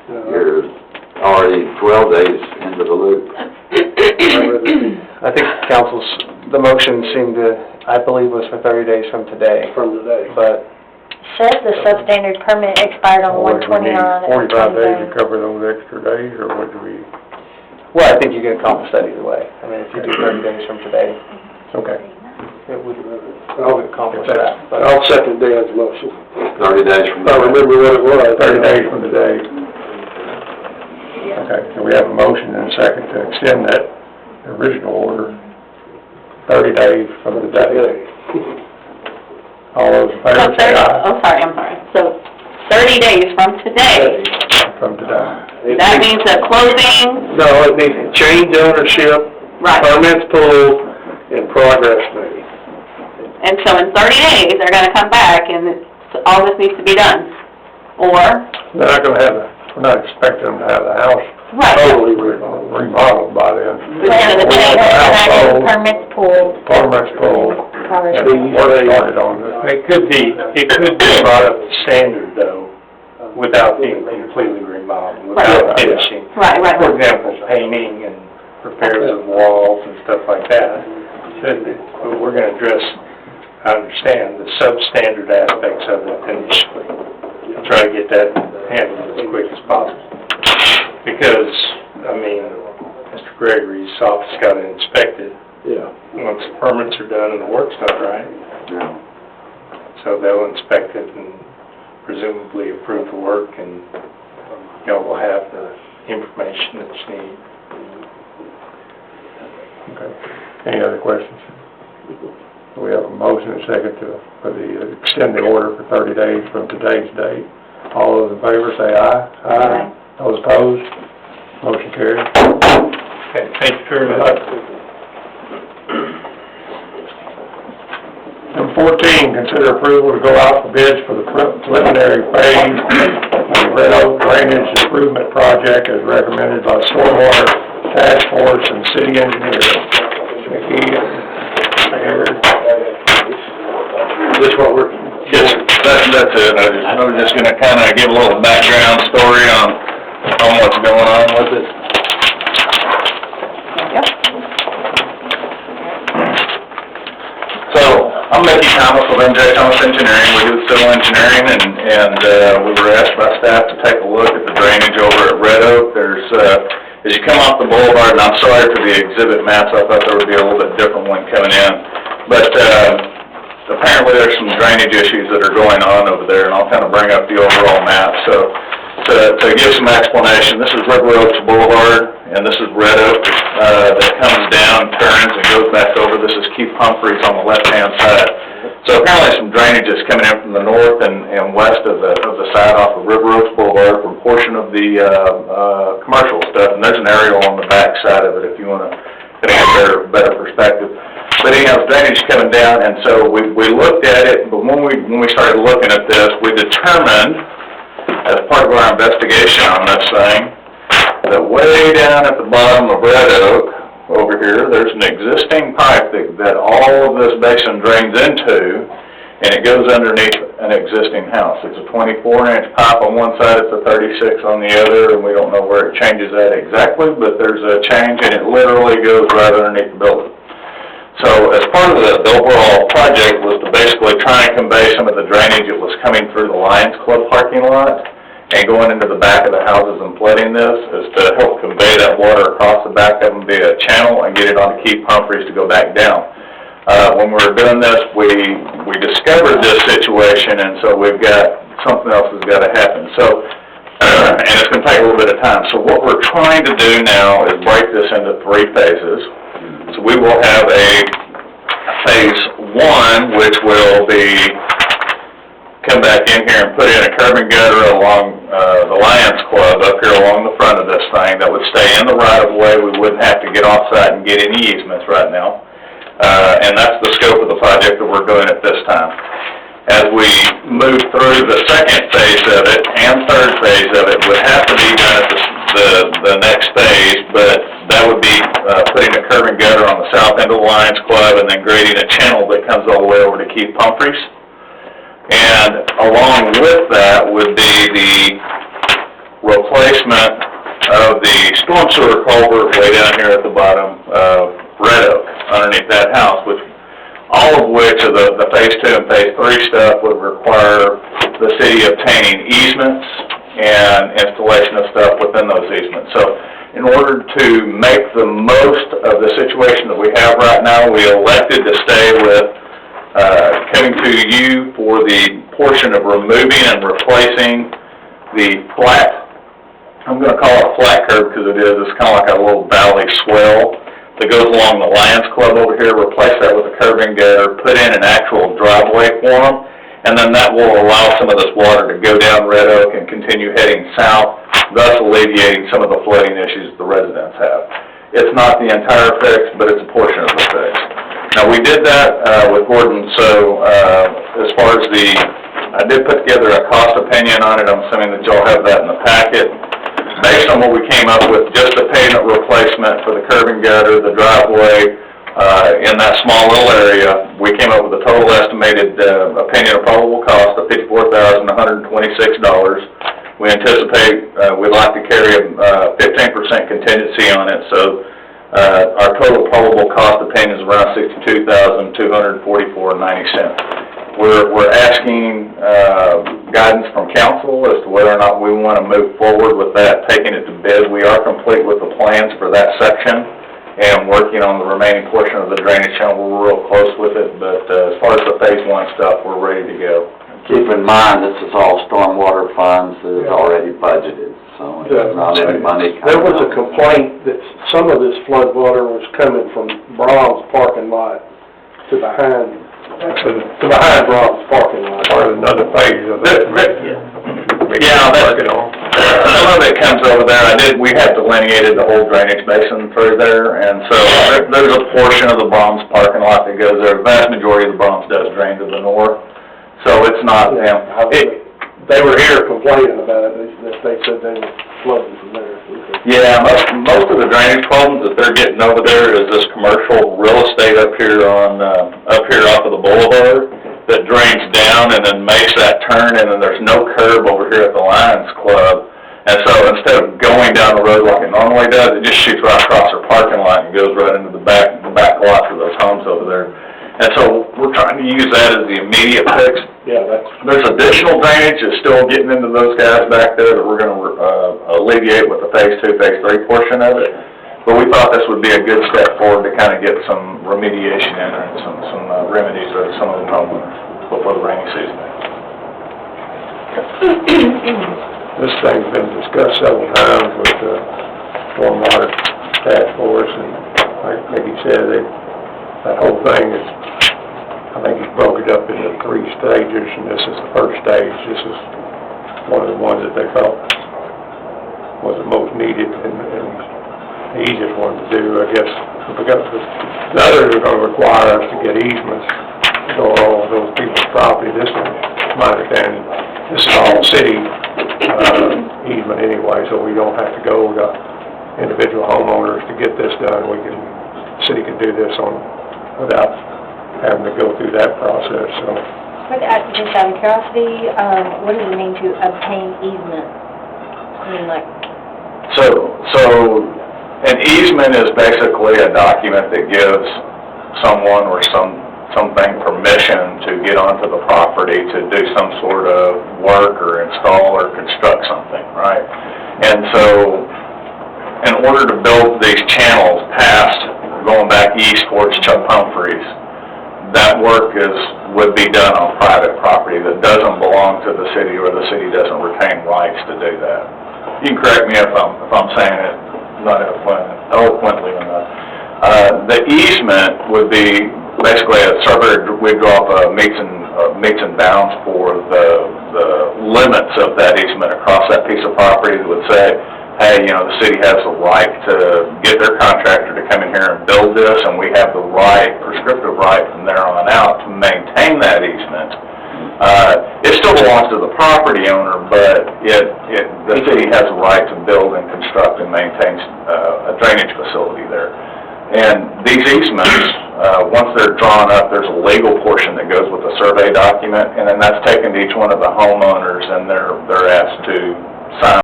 You're already 12 days into the loop. I think the motion seemed to, I believe, was for 30 days from today. But Says the substandard permit expired on Or would we need 1/29. 45 days to cover those extra days, or what do we? well, I think you can accomplish that either way. I mean, if you do 30 days from today, Okay. it would accomplish that. But I'll second Dan's motion. 30 days from I now. remember what it was. 30 days from today. Okay, so we have a motion and a second to extend that original order 30 days from today. All those in favor say aye. I'm sorry. So 30 days from today, From today. that means a closing, No, it needs to change ownership, right. permits pulled, and progress made. And so in 30 days, they're gonna come back and all this needs to be done. Or, They're not gonna have, we're not expecting them to have the house right, Totally remodeled by then. the end of the day, Permits pulled. Permits pulled, and work started on it. It could be brought up to standard though, without being completely remodeled, without Right. finishing. right. For example, painting and repairs of walls and stuff like that. But we're gonna address, I understand, the substandard aspects of it initially. Try to get that handled as quick as possible. Because, I mean, Mr. Gregory's office got it inspected. Yeah. Once the permits are done and the work's done, right? Yeah. So they'll inspect it and presumably approve the work, and y'all will have the information that you need. Okay. Any other questions? We have a motion and a second for the extend the order for 30 days from today's date. All those in favor say aye. Aye. Those opposed? Motion carried. Okay, thank you very much. Number 14, consider approval to go out for bids for the preliminary phase of the Red Oak Drainage Improvement Project as recommended by Stormwater Task Force and City Engineer. Vicki, This what we're... Yes, that's it. I was just gonna kinda give a little background story on what's going on with it. So, I'm Mickey Thomas with MJ Thomas Engineering. We do civil engineering, and we were asked by staff to take a look at the drainage over at Red Oak. There's, as you come off the boulevard, and I'm sorry for the exhibit maps, I thought there would be a little bit different one coming in. But, apparently there's some drainage issues that are going on over there, and I'll kind of bring up the overall map. So, to give some explanation, this is River Oaks Boulevard, and this is Red Oak, that comes down, turns, and goes back over. This is Keith Humphreys on the left-hand side. So apparently some drainage is coming in from the north and west of the side off of River Oaks Boulevard from a portion of the, commercial stuff, and there's an aerial on the back side of it if you want to get a better perspective. But anyhow, drainage coming down, and so we looked at it, but when we started looking at this, we determined, as part of our investigation on this thing, that way down at the bottom of Red Oak, over here, there's an existing pipe that all of this basin drains into, and it goes underneath an existing house. It's a 24-inch pipe on one side, it's a 36 on the other, and we don't know where it changes at exactly, but there's a change, and it literally goes right underneath the building. So as part of the overall project was to basically try and convey some of the drainage that was coming through the Lions Club parking lot and going into the back of the houses and flooding this, is to help convey that water across the back of them via a channel and get it onto Keith Humphreys to go back down. When we were doing this, we discovered this situation, and so we've got, something else has got to happen. So, and it's going to take a little bit of time. So what we're trying to do now is break this into 3 phases. So we will have a phase 1, which will be come back in here and put in a curb and gutter along the Lions Club up here along the front of this thing that would stay in the right-of-way. We wouldn't have to get off-site and get any easements right now. And that's the scope of the project that we're doing at this time. As we move through the second phase of it and third phase of it would have to be done at the next phase, but that would be putting a curb and gutter on the south end of the Lions Club and then grading a channel that comes all the way over to Keith Humphreys. And along with that would be the replacement of the storm sewer culvert way down here at the bottom of Red Oak, underneath that house, all of which of the Phase 2 and Phase 3 stuff would require the city obtaining easements and installation of stuff within those easements. So in order to make the most of the situation that we have right now, we elected to stay with coming to you for the portion of removing and replacing the flat, I'm going to call it a flat curb because it is, it's kind of like a little valley swell that goes along the Lions Club over here, replace that with a curb and gutter, put in an actual driveway for them, and then that will allow some of this water to go down Red Oak and continue heading south, thus alleviating some of the flooding issues the residents have. It's not the entire fix, but it's a portion of the fix. Now, we did that with Gordon, so as far as I did put together a cost opinion on it. I'm assuming that y'all have that in the packet. Based on what we came up with, just a pavement replacement for the curb and gutter, the driveway, in that small little area, we came up with a total estimated opinion of probable cost of $54,126. We anticipate we'd like to carry a 15% contingency on it, so our total probable cost opinion is around $62,244.90. We're asking guidance from council as to whether or not we want to move forward with that, taking it to bid. We are complete with the plans for that section and working on the remaining portion of the drainage channel. We're real close with it, but as far as the Phase 1 stuff, we're ready to go. Keep in mind, this is all stormwater funds that is already budgeted, so it's not any money coming There was a out. complaint that some of this flood water was coming from Brahms parking lot to behind Brahms parking lot. Part of another phase of that. Yeah, some of it comes over there. We have delineated the whole drainage basin through there, and so there's a portion of the Brahms parking lot that goes there. The vast majority of the Brahms does drain to the north, so it's not them. They were here complaining about it, they said they were flooding from there. Yeah, most of the drainage problems that they're getting over there is this commercial real estate up here off of the boulevard that drains down and then makes that turn, and then there's no curb over here at the Lions Club. And so instead of going down the road like it normally does, it just shoots right across their parking lot and goes right into the back lots of those homes over there. And so we're trying to use that as the immediate fix. Yeah, There's additional drainage that's still getting into those guys back there that we're going to alleviate with the Phase 2, Phase 3 portion of it. But we thought this would be a good step forward to kind of get some remediation in there and some remedies for some of the homeowners before the rainy season. This thing's been discussed several times with the stormwater task force, and like Peggy said, that whole thing is, I think he's broke it up into 3 stages, and this is the first stage. This is one of the ones that they felt was the most needed and the easiest one to do, I guess. Because the others are going to require us to get easements to go all of those people's property. This one, my understanding, this is all city easement anyway, so we don't have to go to individual homeowners to get this done. The city can do this without having to go through that process, so. But just out of curiosity, what does it mean to obtain easement? I mean, like... So an easement is basically a document that gives someone or something permission to get onto the property to do some sort of work or install or construct something, right? And so in order to build these channels past, going back east towards Chuck Humphreys, that work would be done on private property that doesn't belong to the city, or the city doesn't retain rights to do that. You can correct me if I'm saying it not eloquently enough. The easement would be basically a surveyor. We'd draw up meets and bounds for the limits of that easement across that piece of property that would say, hey, the city has the right to get their contractor to come in here and build this, and we have the prescriptive right from there on out to maintain that easement. It still belongs to the property owner, but the city has the right to build and construct and maintain a drainage facility there. And these easements, once they're drawn up, there's a legal portion that goes with the survey document, and then that's taken to each one of the homeowners, and they're asked to sign